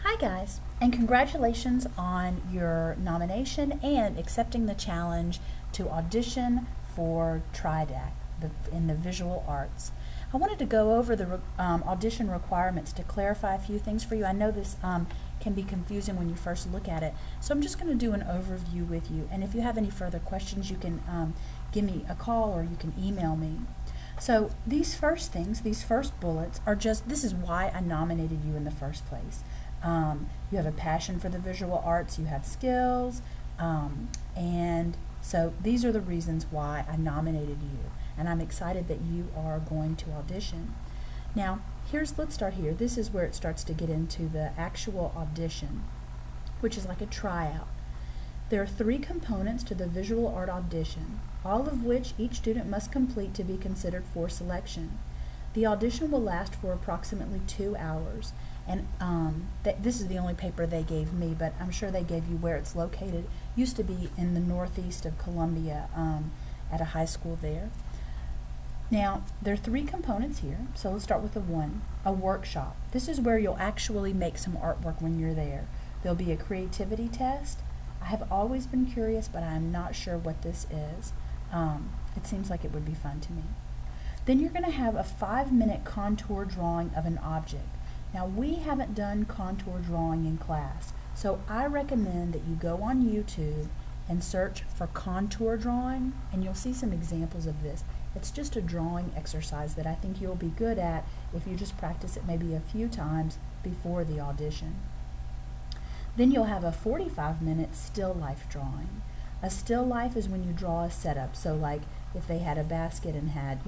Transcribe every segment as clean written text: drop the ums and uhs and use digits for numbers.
Hi guys, and congratulations on your nomination and accepting the challenge to audition for TriDAC in the visual arts. I wanted to go over the audition requirements to clarify a few things for you. I know this can be confusing when you first look at it, so I'm just going to do an overview with you, and if you have any further questions you can give me a call or you can email me. So these first things, these first bullets are just, this is why I nominated you in the first place. You have a passion for the visual arts, you have skills, and so these are the reasons why I nominated you, and I'm excited that you are going to audition. Now, let's start here. This is where it starts to get into the actual audition, which is like a tryout. There are 3 components to the visual art audition, all of which each student must complete to be considered for selection. The audition will last for approximately 2 hours, and this is the only paper they gave me, but I'm sure they gave you where it's located. It used to be in the northeast of Columbia at a high school there. Now, there are 3 components here, so let's start with the one, a workshop. This is where you'll actually make some artwork when you're there. There'll be a creativity test. I have always been curious, but I'm not sure what this is. It seems like it would be fun to me. Then you're going to have a 5-minute contour drawing of an object. Now, we haven't done contour drawing in class, so I recommend that you go on YouTube and search for contour drawing, and you'll see some examples of this. It's just a drawing exercise that I think you'll be good at if you just practice it maybe a few times before the audition. Then you'll have a 45-minute still life drawing. A still life is when you draw a setup, so like if they had a basket and had,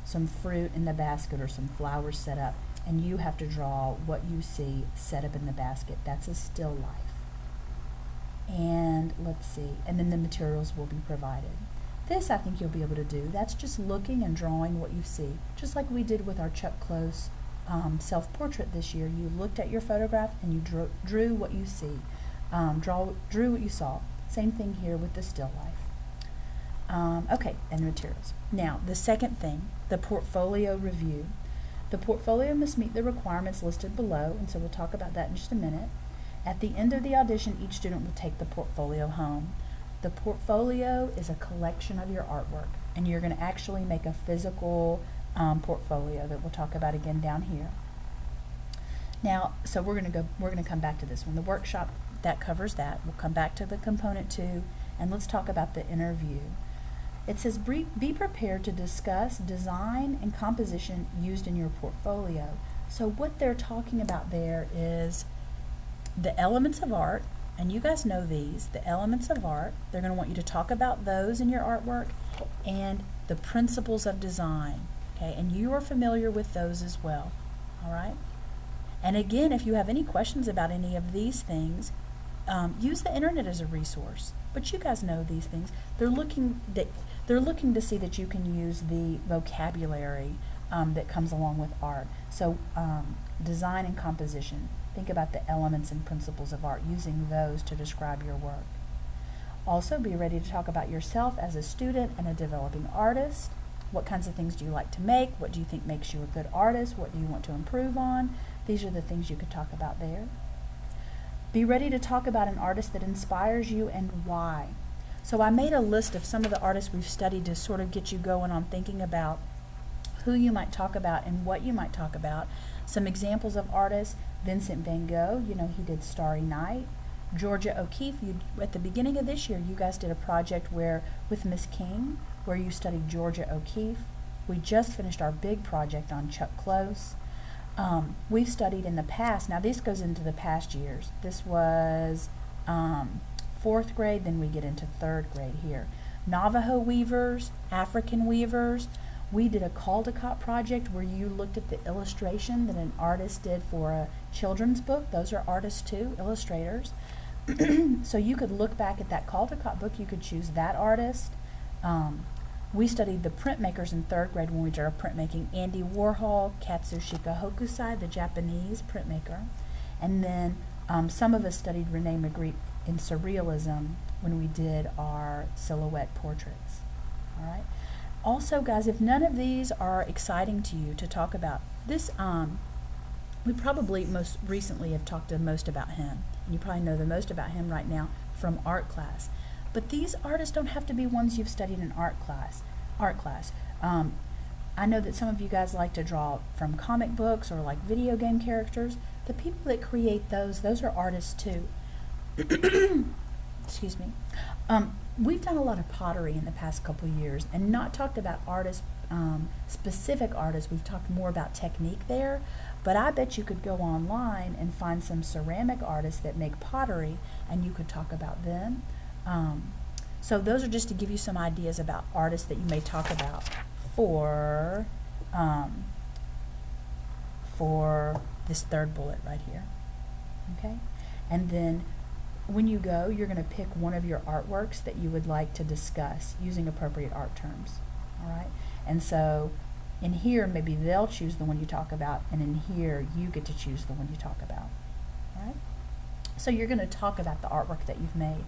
some fruit in the basket or some flowers set up, and you have to draw what you see set up in the basket. That's a still life. And let's see, and then the materials will be provided. This I think you'll be able to do. That's just looking and drawing what you see, just like we did with our Chuck Close self-portrait this year. You looked at your photograph and you drew what you see, drew what you saw. Same thing here with the still life. Okay, and materials. Now, the second thing, the portfolio review. The portfolio must meet the requirements listed below, and so we'll talk about that in just a minute. At the end of the audition, each student will take the portfolio home. The portfolio is a collection of your artwork, and you're going to actually make a physical portfolio that we'll talk about again down here. Now, so we're going to come back to this one. The workshop, that covers that. We'll come back to the component 2, and let's talk about the interview. It says, be prepared to discuss design and composition used in your portfolio. So what they're talking about there is the elements of art, and you guys know these, the elements of art. They're going to want you to talk about those in your artwork, and the principles of design, okay? And you are familiar with those as well, all right? And again, if you have any questions about any of these things, use the internet as a resource. But you guys know these things. They're looking to see that you can use the vocabulary that comes along with art. So design and composition. Think about the elements and principles of art, using those to describe your work. Also, be ready to talk about yourself as a student and a developing artist. What kinds of things do you like to make? What do you think makes you a good artist? What do you want to improve on? These are the things you could talk about there. Be ready to talk about an artist that inspires you and why. So I made a list of some of the artists we've studied to sort of get you going on thinking about who you might talk about and what you might talk about. Some examples of artists: Vincent van Gogh, he did Starry Night. Georgia O'Keeffe, at the beginning of this year, you guys did a project with Miss King, where you studied Georgia O'Keeffe. We just finished our big project on Chuck Close. We've studied in the past, now this goes into the past years. This was 4th grade, then we get into 3rd grade here. Navajo weavers, African weavers. We did a Caldecott project where you looked at the illustration that an artist did for a children's book. Those are artists too, illustrators. So you could look back at that Caldecott book, you could choose that artist. We studied the printmakers in 3rd grade when we did our printmaking. Andy Warhol, Katsushika Hokusai, the Japanese printmaker. And then some of us studied Rene Magritte in surrealism when we did our silhouette portraits. All right. Also, guys, if none of these are exciting to you to talk about, this we probably most recently have talked the most about him. And you probably know the most about him right now from art class. But these artists don't have to be ones you've studied in art class. I know that some of you guys like to draw from comic books or like video game characters. The people that create those are artists too. Excuse me. We've done a lot of pottery in the past couple years and not talked about artists, specific artists. We've talked more about technique there, but I bet you could go online and find some ceramic artists that make pottery and you could talk about them. So those are just to give you some ideas about artists that you may talk about for this third bullet right here. Okay? And then when you go, you're going to pick one of your artworks that you would like to discuss using appropriate art terms. All right? And so in here, maybe they'll choose the one you talk about, and in here, you get to choose the one you talk about. All right? So you're going to talk about the artwork that you've made.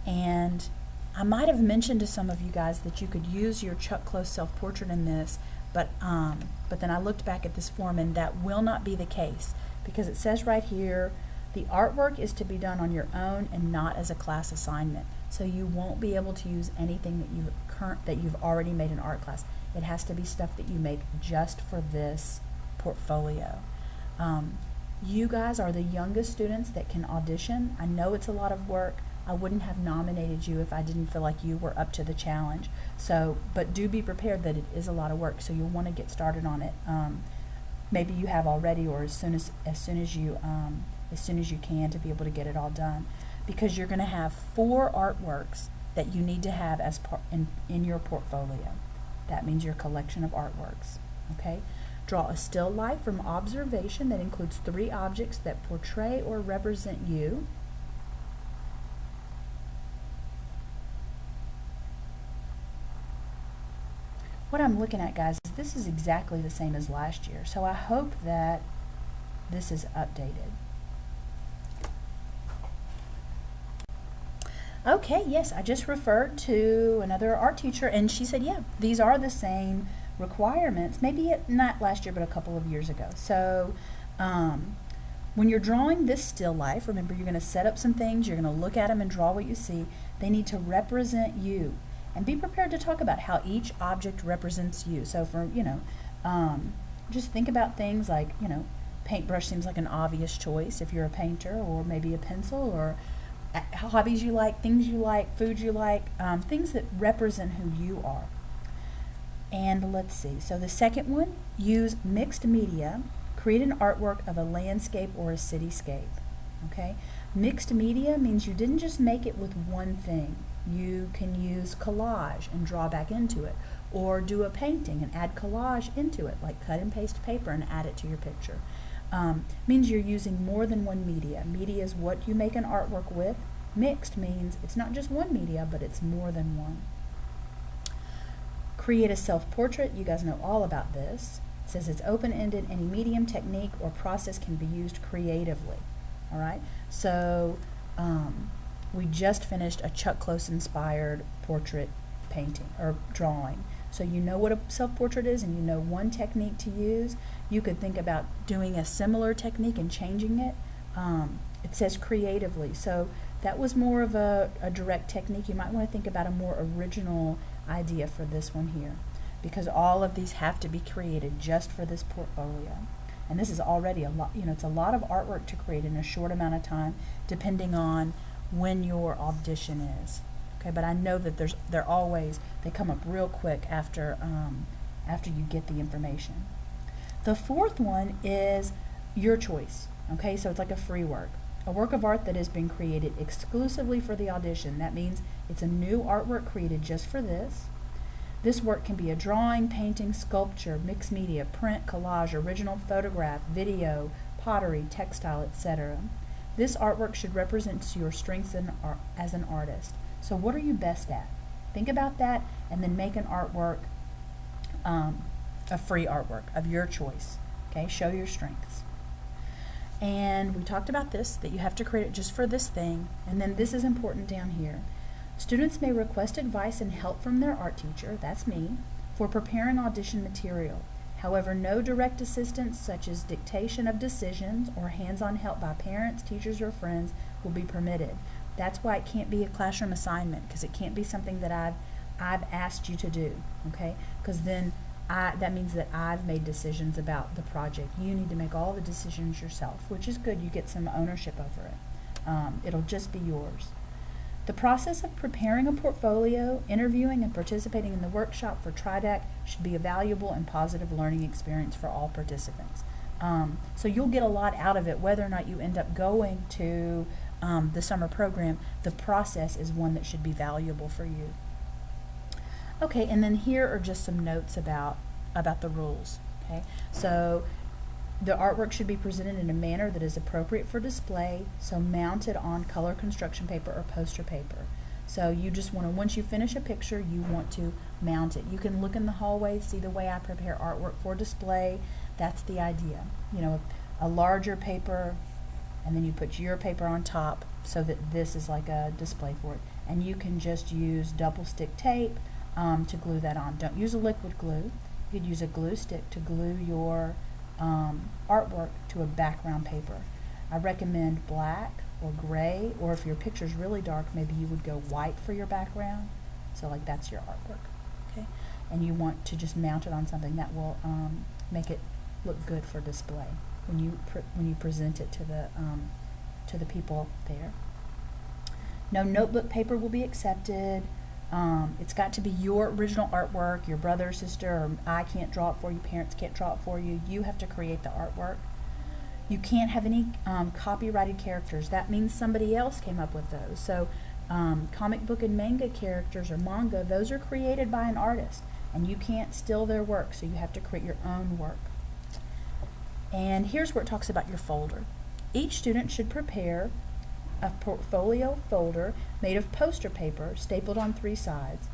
And I might have mentioned to some of you guys that you could use your Chuck Close self-portrait in this, but then I looked back at this form, and that will not be the case, because it says right here, the artwork is to be done on your own and not as a class assignment. So you won't be able to use anything that you've already made in art class. It has to be stuff that you make just for this portfolio. You guys are the youngest students that can audition. I know it's a lot of work. I wouldn't have nominated you if I didn't feel like you were up to the challenge. So, but do be prepared that it is a lot of work. So you'll want to get started on it. Maybe you have already, or as soon as you can, to be able to get it all done, because you're going to have 4 artworks that you need to have as part in your portfolio. That means your collection of artworks. Okay. Draw a still life from observation that includes 3 objects that portray or represent you. What I'm looking at, guys, is this is exactly the same as last year, so I hope that this is updated. Okay, yes, I just referred to another art teacher, and she said, yeah, these are the same requirements, maybe not last year, but a couple of years ago. So when you're drawing this still life, remember, you're going to set up some things, you're going to look at them and draw what you see. They need to represent you. And be prepared to talk about how each object represents you. So for, just think about things like, paintbrush seems like an obvious choice if you're a painter, or maybe a pencil, or hobbies you like, things you like, foods you like, things that represent who you are. And let's see, so the second one, use mixed media, create an artwork of a landscape or a cityscape. Okay, mixed media means you didn't just make it with one thing. You can use collage and draw back into it, or do a painting and add collage into it, like cut and paste paper and add it to your picture. Means you're using more than one media. Media is what you make an artwork with. Mixed means it's not just one media, but it's more than one. Create a self-portrait. You guys know all about this. It says it's open-ended. Any medium, technique, or process can be used creatively. All right, so we just finished a Chuck Close inspired portrait painting or drawing. So you know what a self-portrait is, and you know one technique to use. You could think about doing a similar technique and changing it. It says creatively, so that was more of a direct technique. You might want to think about a more original idea for this one here, because all of these have to be created just for this portfolio. And this is already a lot, it's a lot of artwork to create in a short amount of time, depending on when your audition is. Okay, but I know that they come up real quick after you get the information. The fourth one is your choice. Okay, so it's like a free work. A work of art that has been created exclusively for the audition. That means it's a new artwork created just for this. This work can be a drawing, painting, sculpture, mixed media, print, collage, original photograph, video, pottery, textile, etc. This artwork should represent your strengths as an artist. So what are you best at? Think about that, and then make an artwork, a free artwork of your choice. Okay, show your strengths. And we talked about this, that you have to create it just for this thing. And then this is important down here. Students may request advice and help from their art teacher, that's me, for preparing audition material. However, no direct assistance such as dictation of decisions or hands-on help by parents, teachers, or friends will be permitted. That's why it can't be a classroom assignment, because it can't be something that I've asked you to do, okay? Because then that means that I've made decisions about the project. You need to make all the decisions yourself, which is good. You get some ownership over it. It'll just be yours. The process of preparing a portfolio, interviewing, and participating in the workshop for TriDAC should be a valuable and positive learning experience for all participants. So you'll get a lot out of it, whether or not you end up going to the summer program. The process is one that should be valuable for you. Okay, and then here are just some notes about the rules. Okay, so the artwork should be presented in a manner that is appropriate for display, so mounted on color construction paper or poster paper. So you just want to, once you finish a picture, you want to mount it. You can look in the hallway, see the way I prepare artwork for display. That's the idea. You know, a larger paper, and then you put your paper on top so that this is like a display for it. And you can just use double stick tape to glue that on. Don't use a liquid glue. You could use a glue stick to glue your artwork to a background paper. I recommend black or gray, or if your picture's really dark, maybe you would go white for your background. So like that's your artwork, okay? And you want to just mount it on something that will make it look good for display when you present it to the people there. No notebook paper will be accepted. It's got to be your original artwork. Your brother or sister, or I can't draw it for you, parents can't draw it for you. You have to create the artwork. You can't have any copyrighted characters. That means somebody else came up with those. So comic book and manga characters or manga, those are created by an artist, and you can't steal their work, so you have to create your own work. And here's where it talks about your folder. Each student should prepare a portfolio folder made of poster paper stapled on 3 sides.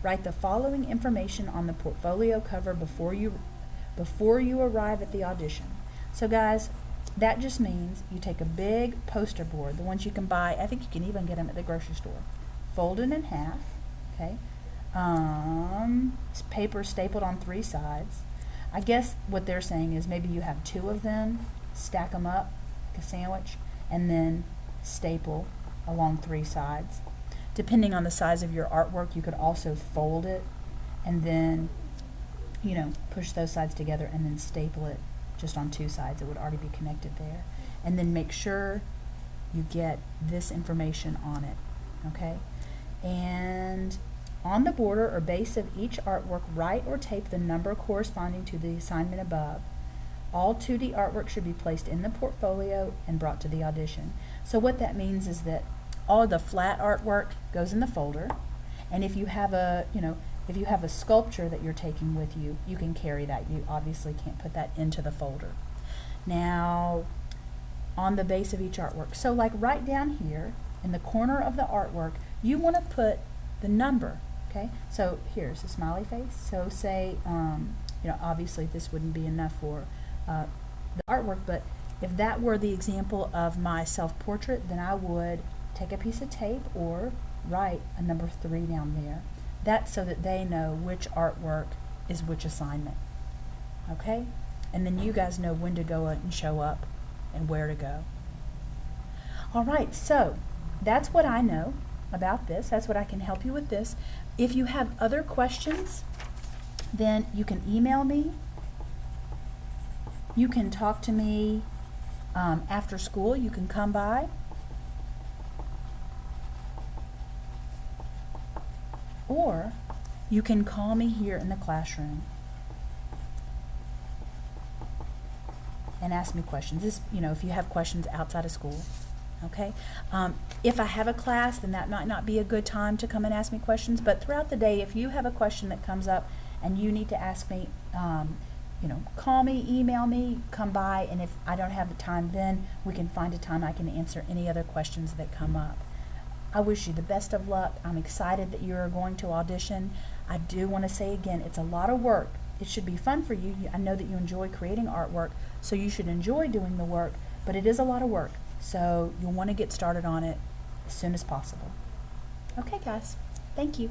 Write the following information on the portfolio cover before you arrive at the audition. So guys, that just means you take a big poster board, the ones you can buy, I think you can even get them at the grocery store, fold it in half, okay? It's paper stapled on 3 sides. I guess what they're saying is maybe you have 2 of them, stack them up like a sandwich, and then staple along 3 sides. Depending on the size of your artwork, you could also fold it and then, you know, push those sides together and then staple it just on 2 sides. It would already be connected there. And then make sure you get this information on it, okay? And on the border or base of each artwork, write or tape the number corresponding to the assignment above. All 2D artwork should be placed in the portfolio and brought to the audition. So what that means is that all of the flat artwork goes in the folder, and if you have a, if you have a sculpture that you're taking with you, you can carry that. You obviously can't put that into the folder. Now, on the base of each artwork, so like right down here in the corner of the artwork, you want to put the number, okay? So here's a smiley face. So say, obviously this wouldn't be enough for the artwork, but if that were the example of my self-portrait, then I would take a piece of tape or write a number 3 down there. That's so that they know which artwork is which assignment, okay? And then you guys know when to go and show up and where to go. All right, so that's what I know about this. That's what I can help you with this. If you have other questions, then you can email me. You can talk to me after school. You can come by. Or you can call me here in the classroom and ask me questions. This, if you have questions outside of school, okay? If I have a class, then that might not be a good time to come and ask me questions, but throughout the day, if you have a question that comes up and you need to ask me, call me, email me, come by, and if I don't have the time, then we can find a time I can answer any other questions that come up. I wish you the best of luck. I'm excited that you're going to audition. I do want to say again, it's a lot of work. It should be fun for you. I know that you enjoy creating artwork, so you should enjoy doing the work, but it is a lot of work. So you'll want to get started on it as soon as possible. Okay, guys. Thank you.